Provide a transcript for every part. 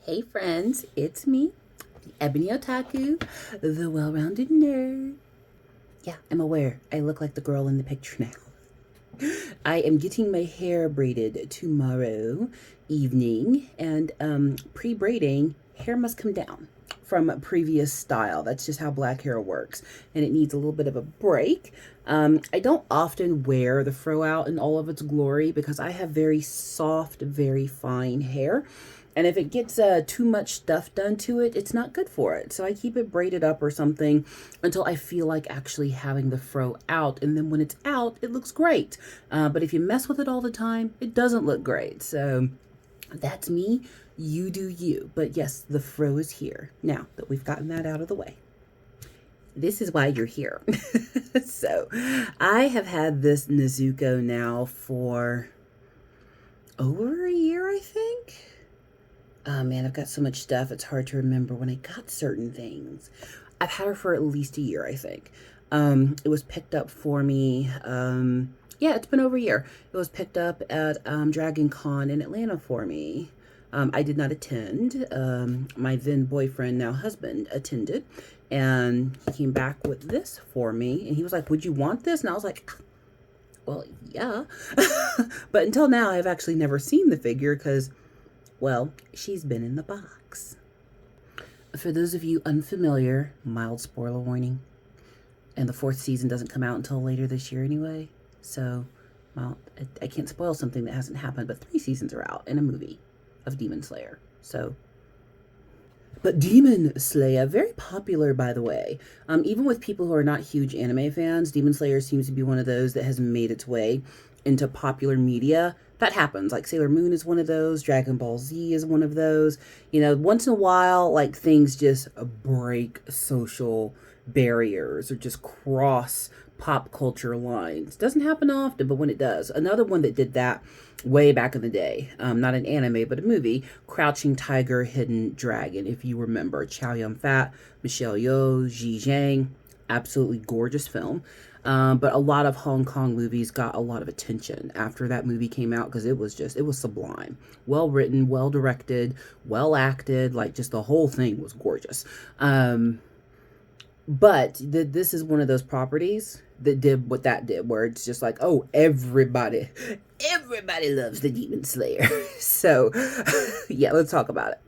Hey friends, it's me, the Ebony Otaku, the well-rounded nerd. Yeah, I'm aware I look like the girl in the picture now. I am getting my hair braided tomorrow evening, and pre-braiding, hair must come down from a previous style. That's just how black hair works, and it needs a little bit of a break. I don't often wear the fro out in all of its glory because I have very soft, very fine hair. And if it gets too much stuff done to it, it's not good for it. So I keep it braided up or something until I feel like actually having the fro out. And then when it's out, it looks great. But if you mess with it all the time, it doesn't look great. So that's me. You do you. But yes, the fro is here now that we've gotten that out of the way. This is why you're here. So I have had this Nezuko now for over a year, I think. Oh man, I've got so much stuff, it's hard to remember when I got certain things. I've had her for at least a year, I think. It was picked up for me, yeah, it's been over a year. It was picked up at Dragon Con in Atlanta for me. I did not attend. My then boyfriend, now husband, attended. And he came back with this for me. And he was like, would you want this? And I was like, well, yeah. But until now, I've actually never seen the figure because, well, she's been in the box. For those of you unfamiliar, mild spoiler warning. And the 4th season doesn't come out until later this year anyway. So, well, I can't spoil something that hasn't happened, but 3 seasons are out in a movie of Demon Slayer. So, but Demon Slayer, very popular, by the way. Even with people who are not huge anime fans, Demon Slayer seems to be one of those that has made its way into popular media. That happens. Like Sailor Moon is one of those. Dragon Ball Z is one of those. You know, once in a while, like things just break social barriers or just cross pop culture lines. Doesn't happen often, but when it does. Another one that did that way back in the day, not an anime, but a movie, Crouching Tiger, Hidden Dragon, if you remember. Chow Yun-fat, Michelle Yeoh, Ji Zhang. Absolutely gorgeous film. But a lot of Hong Kong movies got a lot of attention after that movie came out because it was sublime. Well written, well directed, well acted, like just the whole thing was gorgeous. But this is one of those properties that did what that did, where it's just like, oh, everybody loves the Demon Slayer. So, yeah, let's talk about it.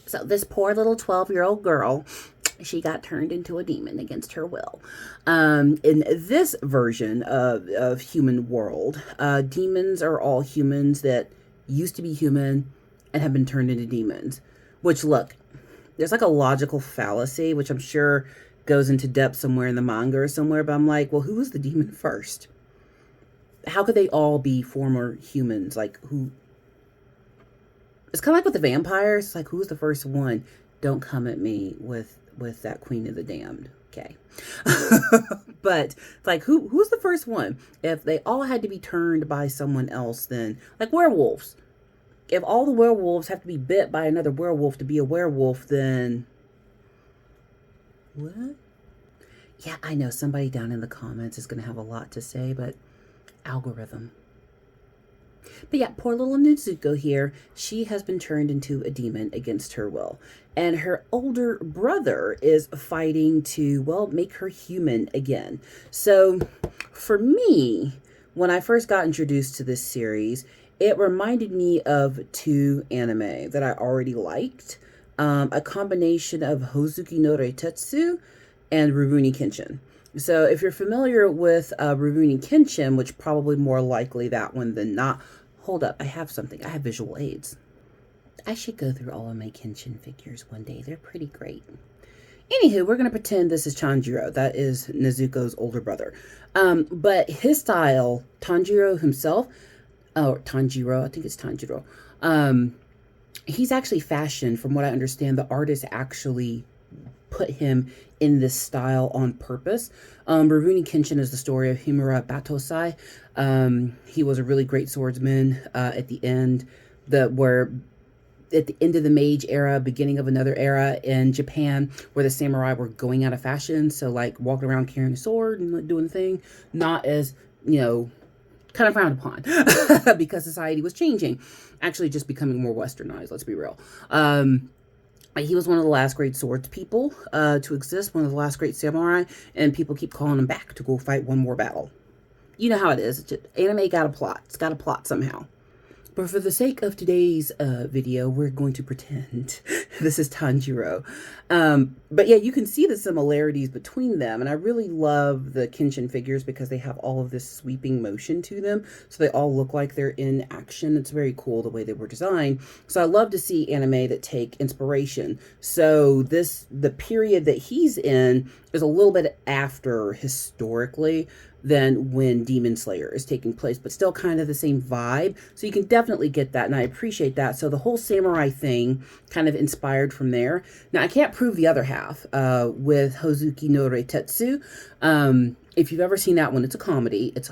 So this poor little 12-year-old girl, she got turned into a demon against her will. In this version of Human World, demons are all humans that used to be human and have been turned into demons. Which, look, there's like a logical fallacy, which I'm sure goes into depth somewhere in the manga or somewhere, but I'm like, well, who was the demon first? How could they all be former humans? Like, who? It's kind of like with the vampires. Like, who's the first one? Don't come at me with that Queen of the Damned. Okay. But like, who's the first one? If they all had to be turned by someone else, then like werewolves. If all the werewolves have to be bit by another werewolf to be a werewolf, then what? Yeah, I know somebody down in the comments is going to have a lot to say, but algorithm. But yeah, poor little Nezuko here, she has been turned into a demon against her will. And her older brother is fighting to, well, make her human again. So for me, when I first got introduced to this series, it reminded me of 2 anime that I already liked. A combination of Hozuki no Reitetsu and Rurouni Kenshin. So if you're familiar with Rurouni Kenshin, which probably more likely that one than not. Hold up, I have something. I have visual aids. I should go through all of my Kenshin figures one day. They're pretty great. Anywho, we're going to pretend this is Tanjiro. That is Nezuko's older brother. But his style, Tanjiro himself, Tanjiro, I think it's Tanjiro. He's actually fashioned, from what I understand, the artist actually put him in this style on purpose. Rurouni Kenshin is the story of Himura Batosai. He was a really great swordsman at the end of the Meiji era, beginning of another era in Japan, where the samurai were going out of fashion. So like walking around carrying a sword and doing the thing, not as, you know, kind of frowned upon because society was changing, actually just becoming more westernized, let's be real. He was one of the last great swords people to exist, one of the last great samurai, and people keep calling him back to go fight one more battle. You know how it is. Anime got a plot. It's got a plot somehow. But for the sake of today's video, we're going to pretend this is Tanjiro. But yeah, you can see the similarities between them. And I really love the Kenshin figures because they have all of this sweeping motion to them. So they all look like they're in action. It's very cool the way they were designed. So I love to see anime that take inspiration. So the period that he's in is a little bit after historically than when Demon Slayer is taking place, but still kind of the same vibe. So you can definitely get that, and I appreciate that. So the whole samurai thing kind of inspired from there. Now, I can't prove the other half with Hozuki no Reitetsu. If you've ever seen that one, it's a comedy. It's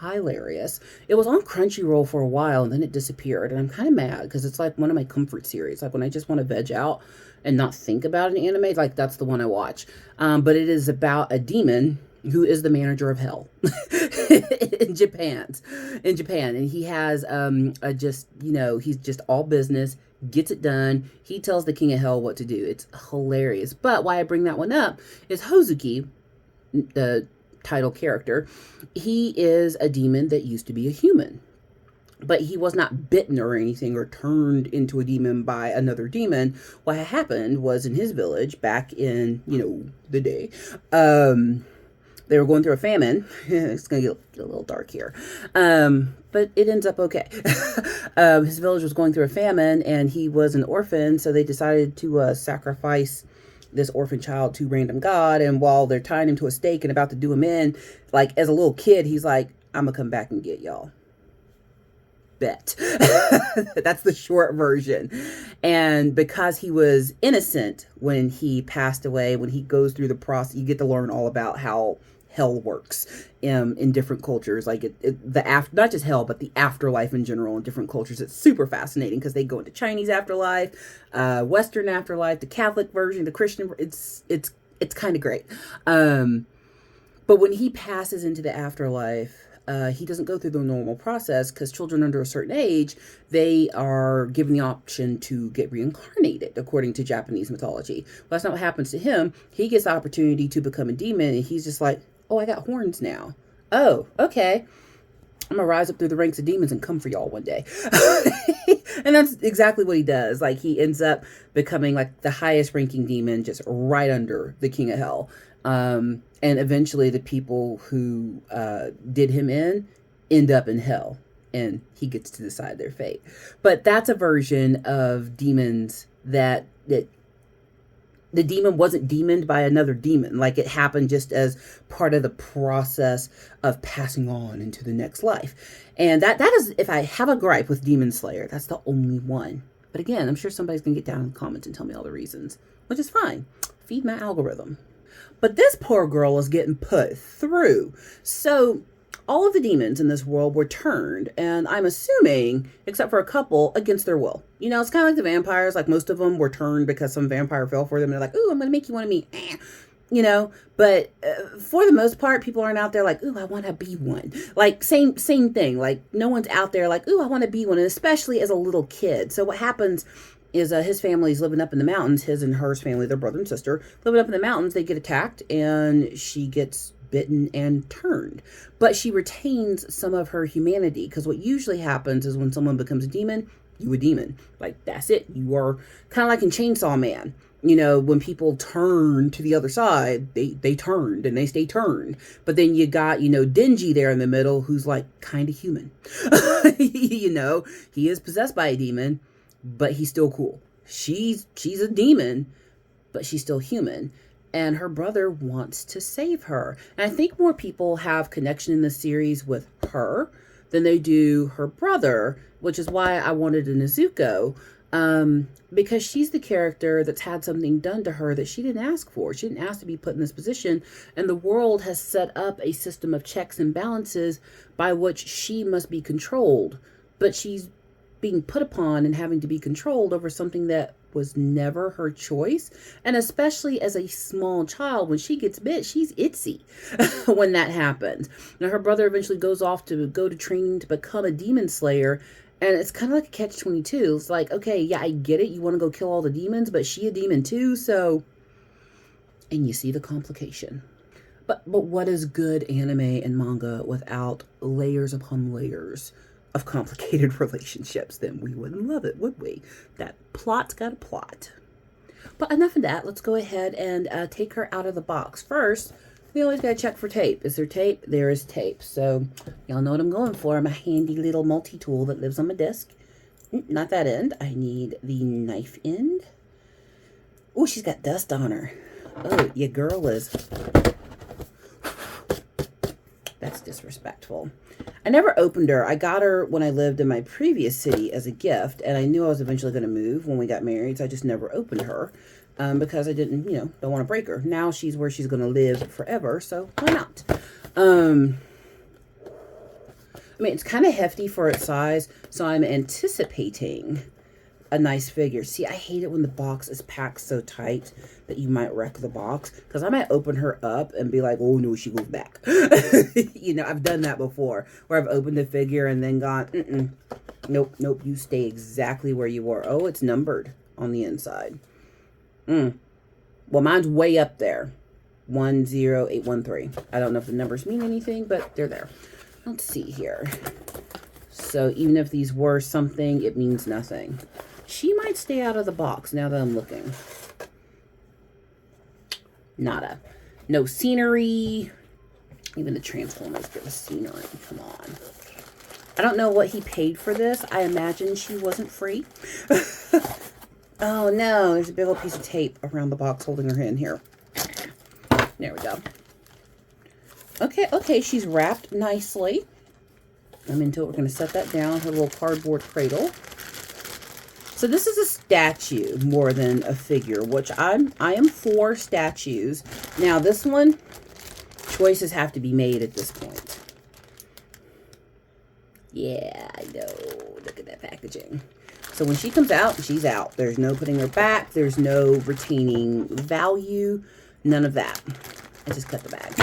hilarious. It was on Crunchyroll for a while, and then it disappeared, and I'm kind of mad because it's like one of my comfort series. Like when I just want to veg out and not think about an anime, like that's the one I watch. But it is about a demon who is the manager of hell in Japan. And he has he's just all business, gets it done. He tells the king of hell what to do. It's hilarious. But why I bring that one up is Hozuki, the title character. He is a demon that used to be a human. But he was not bitten or anything or turned into a demon by another demon. What happened was in his village back in, the day, they were going through a famine. It's going to get a little dark here. But it ends up okay. His village was going through a famine and he was an orphan. So they decided to sacrifice this orphan child to random god. And while they're tying him to a stake and about to do him in, like as a little kid, he's like, I'm going to come back and get y'all. Bet. That's the short version. And because he was innocent when he passed away, when he goes through the process, you get to learn all about how hell works in different cultures, like not just hell, but the afterlife in general in different cultures. It's super fascinating because they go into Chinese afterlife, Western afterlife, the Catholic version, the Christian. It's kind of great. But when he passes into the afterlife, he doesn't go through the normal process because children under a certain age, they are given the option to get reincarnated according to Japanese mythology. Well, that's not what happens to him. He gets the opportunity to become a demon and he's just like, oh, I got horns now. Oh, okay. I'm gonna rise up through the ranks of demons and come for y'all one day. And that's exactly what he does. Like he ends up becoming like the highest ranking demon, just right under the king of hell. And eventually the people who did him in end up in hell and he gets to decide their fate. But that's a version of demons that the demon wasn't demoned by another demon. Like it happened just as part of the process of passing on into the next life. And that is, if I have a gripe with Demon Slayer, that's the only one. But again, I'm sure somebody's going to get down in the comments and tell me all the reasons, which is fine. Feed my algorithm. But this poor girl is getting put through. So all of the demons in this world were turned, and I'm assuming, except for a couple, against their will. It's kind of like the vampires. Like most of them were turned because some vampire fell for them. And they're like, ooh, I'm going to make you want to me. But for the most part, people aren't out there like, ooh, I want to be one. Like same thing. Like no one's out there like, ooh, I want to be one. And especially as a little kid. So what happens is his family's living up in the mountains, his and hers family, their brother and sister, living up in the mountains. They get attacked and she gets bitten and turned. But she retains some of her humanity because what usually happens is when someone becomes a demon, you a demon. Like that's it. You are kind of like in Chainsaw Man. When people turn to the other side, they turned and they stay turned. But then you got, Denji there in the middle who's like kind of human. He is possessed by a demon, but he's still cool. She's a demon, but she's still human. And her brother wants to save her. And I think more people have connection in this series with her than they do her brother, which is why I wanted a Nezuko. Because she's the character that's had something done to her that she didn't ask for. She didn't ask to be put in this position. And the world has set up a system of checks and balances by which she must be controlled. But she's being put upon and having to be controlled over something that was never her choice. And especially as a small child, when she gets bit, she's itsy when that happens. Now, her brother eventually goes off to go to training to become a demon slayer. And it's kind of like a catch-22. It's like, okay, yeah, I get it. You want to go kill all the demons, but she a demon too, so... And you see the complication. But what is good anime and manga without layers upon layers of complicated relationships? Then we wouldn't love it, would we? That plot's got a plot. But enough of that. Let's go ahead and take her out of the box. First, we always got to check for tape. Is there tape? There is tape. So y'all know what I'm going for. My handy little multi-tool that lives on my desk. Not that end. I need the knife end. Oh, she's got dust on her. Oh, your girl is... That's disrespectful. I never opened her. I got her when I lived in my previous city as a gift, and I knew I was eventually going to move when we got married, so I just never opened her because I didn't, don't want to break her. Now she's where she's going to live forever, so why not? I mean, it's kind of hefty for its size, so I'm anticipating a nice figure. See, I hate it when the box is packed so tight that you might wreck the box, because I might open her up and be like, oh no, she goes back. I've done that before, where I've opened a figure and then gone, nope, you stay exactly where you were. Oh, it's numbered on the inside. Well, mine's way up there. 10813. I don't know if the numbers mean anything, but they're there. Let's see here. So even if these were something, it means nothing. She might stay out of the box now that I'm looking. Nada. No scenery. Even the Transformers give us scenery. Come on. I don't know what he paid for this. I imagine she wasn't free. Oh no, there's a big old piece of tape around the box holding her in here. There we go. Okay, she's wrapped nicely. I'm into it. We're going to set that down, her little cardboard cradle. So this is a statue more than a figure, which I am for statues. Now this one, choices have to be made at this point. Yeah, I know. Look at that packaging. So when she comes out, she's out. There's no putting her back. There's no retaining value. None of that. I just cut the bag.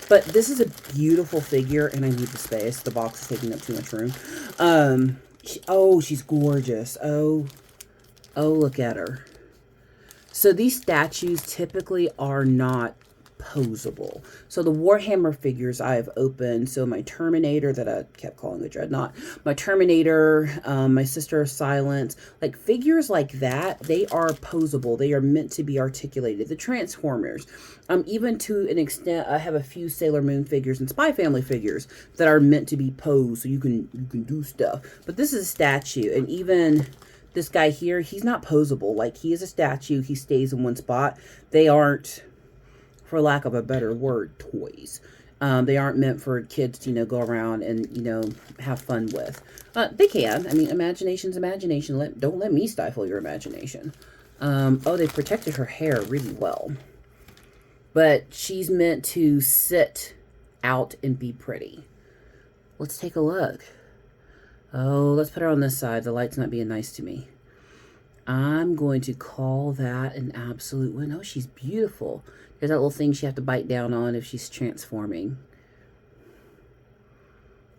But this is a beautiful figure, and I need the space. The box is taking up too much room. She's gorgeous. Oh, look at her. So these statues typically are not posable. So the Warhammer figures I've opened, so my Terminator that I kept calling a Dreadnought, my Terminator, my Sister of Silence, like figures like that, they are posable. They are meant to be articulated. The Transformers, even to an extent, I have a few Sailor Moon figures and Spy Family figures that are meant to be posed, so you can do stuff. But this is a statue, and even this guy here, he's not posable. Like, he is a statue. He stays in one spot. They aren't, for lack of a better word, toys. They aren't meant for kids to, go around and, have fun with. They can. I mean, imagination's imagination. Don't let me stifle your imagination. They protected her hair really well. But she's meant to sit out and be pretty. Let's take a look. Oh, let's put her on this side. The light's not being nice to me. I'm going to call that an absolute win. Oh, she's beautiful. There's that little thing she has to bite down on if she's transforming.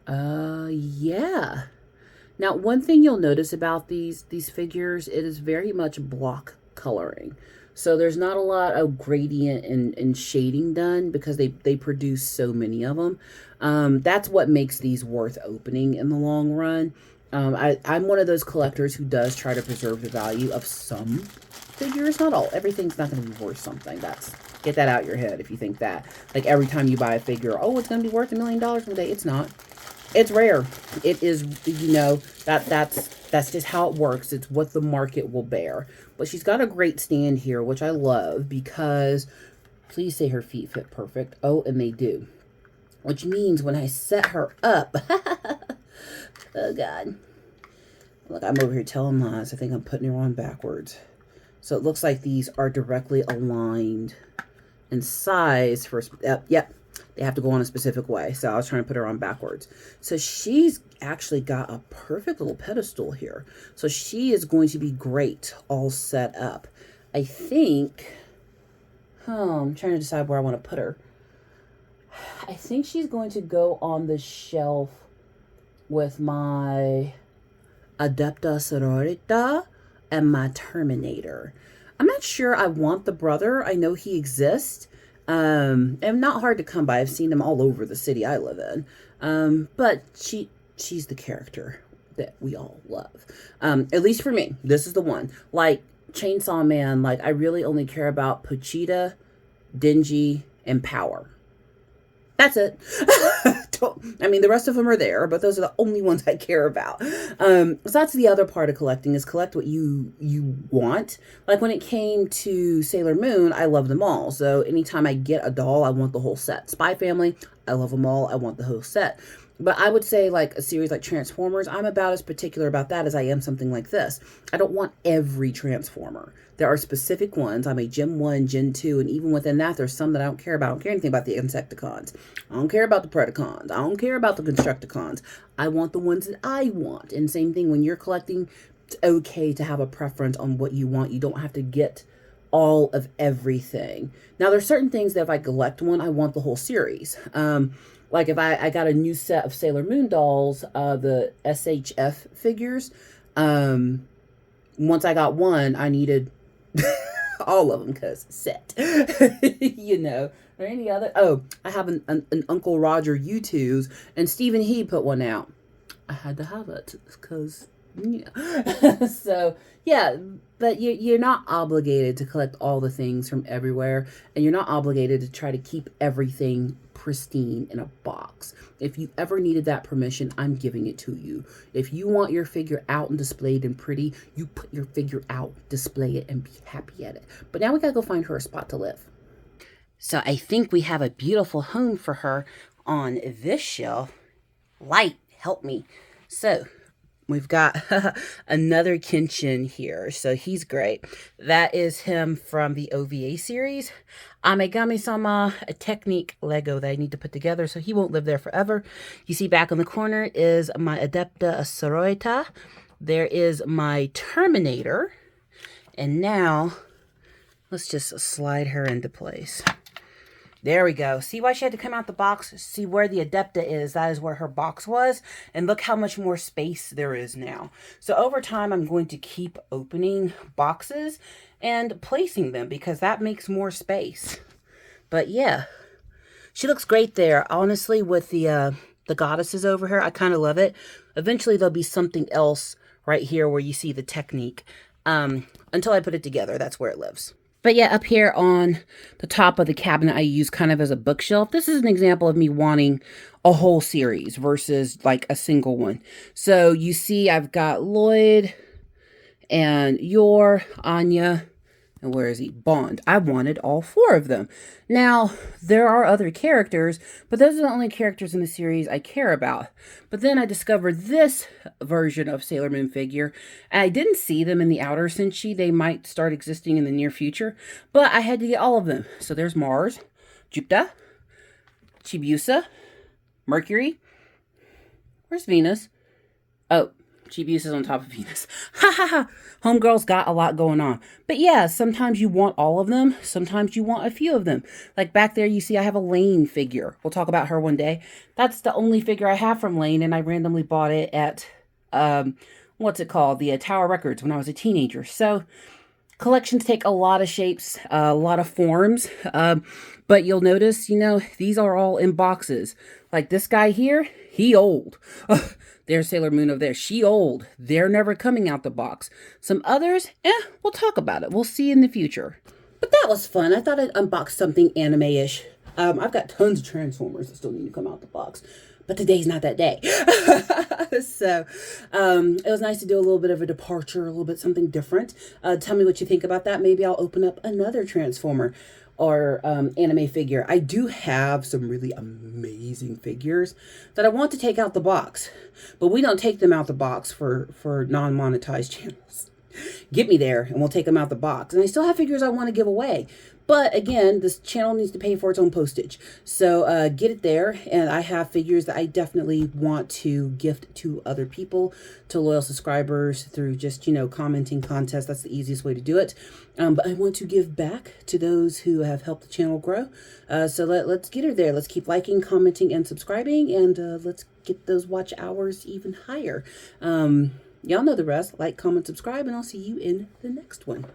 Yeah. Now, one thing you'll notice about these figures, it is very much block coloring. So there's not a lot of gradient and shading done because they produce so many of them. That's what makes these worth opening in the long run. I'm one of those collectors who does try to preserve the value of some figures, not all. Everything's not going to be worth something. Get that out your head if you think that. Like every time you buy a figure, oh, it's going to be worth $1 million one day. It's not. It's rare. It is, that's just how it works. It's what the market will bear. But she's got a great stand here, which I love because, please say her feet fit perfect. Oh, and they do. Which means when I set her up, oh God. Look, I'm over here telling lies. I think I'm putting her on backwards. So it looks like these are directly aligned in size for, yep. They have to go on a specific way. So I was trying to put her on backwards. So she's actually got a perfect little pedestal here. So she is going to be great all set up. I think, I'm trying to decide where I want to put her. I think she's going to go on the shelf with my Adepta Sororita and my Terminator. I'm not sure I want the brother. I know he exists. And not hard to come by. I've seen them all over the city I live in. But she's the character that we all love. At least for me, this is the one. Like Chainsaw Man, like I really only care about Pochita, Denji, and Power. That's it. I mean, the rest of them are there, but those are the only ones I care about. So that's the other part of collecting, is collect what you want. Like when it came to Sailor Moon, I love them all. So anytime I get a doll, I want the whole set. Spy Family, I love them all. I want the whole set. But I would say like a series like Transformers, I'm about as particular about that as I am something like this. I don't want every Transformer. There are specific ones. I'm a Gen 1, Gen 2, and even within that, there's some that I don't care about. I don't care anything about the Insecticons. I don't care about the Predacons. I don't care about the Constructicons. I want the ones that I want. And same thing when you're collecting, it's okay to have a preference on what you want. You don't have to get all of everything. Now, there's certain things that if I collect one, I want the whole series. Like if I got a new set of Sailor Moon dolls, the SHF figures, once I got one, I needed all of them because set, you know, or any other. Oh, I have an Uncle Roger U2s, and Stephen He put one out. I had to have it because, yeah. So, yeah, but you're not obligated to collect all the things from everywhere, and you're not obligated to try to keep everything pristine in a box. If you ever needed that permission, I'm giving it to you. If you want your figure out and displayed and pretty, you put your figure out, display it, and be happy at it. But now we gotta go find her a spot to live. So I think we have a beautiful home for her on this shelf. Light, help me. So we've got another Kenshin here. So he's great. That is him from the OVA series. Amegami-sama, a Technique Lego that I need to put together, so he won't live there forever. You see back in the corner is my Adepta Sororita. There is my Terminator. And now, let's just slide her into place. There we go. See why she had to come out the box? See where the Adepta is? That is where her box was. And look how much more space there is now. So over time, I'm going to keep opening boxes and placing them because that makes more space. But yeah, she looks great there. Honestly, with the goddesses over her, I kind of love it. Eventually, there'll be something else right here where you see the Technique. Until I put it together, that's where it lives. But yeah, up here on the top of the cabinet, I use kind of as a bookshelf. This is an example of me wanting a whole series versus like a single one. So you see I've got Lloyd and Yor, Anya, and where is he? Bond. I wanted all four of them. Now, there are other characters, but those are the only characters in the series I care about. But then I discovered this version of Sailor Moon figure, and I didn't see them in the outer Senshi. They might start existing in the near future, but I had to get all of them. So there's Mars, Jupiter, Chibiusa, Mercury. Where's Venus? Oh, Chibiusa's on top of Venus. Ha ha ha. Homegirl's got a lot going on. But yeah, sometimes you want all of them. Sometimes you want a few of them. Like back there, you see I have a Lane figure. We'll talk about her one day. That's the only figure I have from Lane, and I randomly bought it at, what's it called? The Tower Records when I was a teenager. So collections take a lot of shapes, a lot of forms. But you'll notice, you know, these are all in boxes. Like this guy here, he old. There's Sailor Moon over there. She old. They're never coming out the box. Some others, we'll talk about it. We'll see in the future. But that was fun. I thought I'd unbox something anime-ish. I've got tons of Transformers that still need to come out the box. But today's not that day. So it was nice to do a little bit of a departure, a little bit something different. Tell me what you think about that. Maybe I'll open up another Transformer or anime figure. I do have some really amazing figures that I want to take out the box, but we don't take them out the box for non-monetized channels. Get me there and we'll take them out the box. And I still have figures I want to give away. But again, this channel needs to pay for its own postage. So get it there. And I have figures that I definitely want to gift to other people, to loyal subscribers through just, you know, commenting contests. That's the easiest way to do it. But I want to give back to those who have helped the channel grow. So let's get her there. Let's keep liking, commenting, and subscribing. And let's get those watch hours even higher. Y'all know the rest. Like, comment, subscribe, and I'll see you in the next one.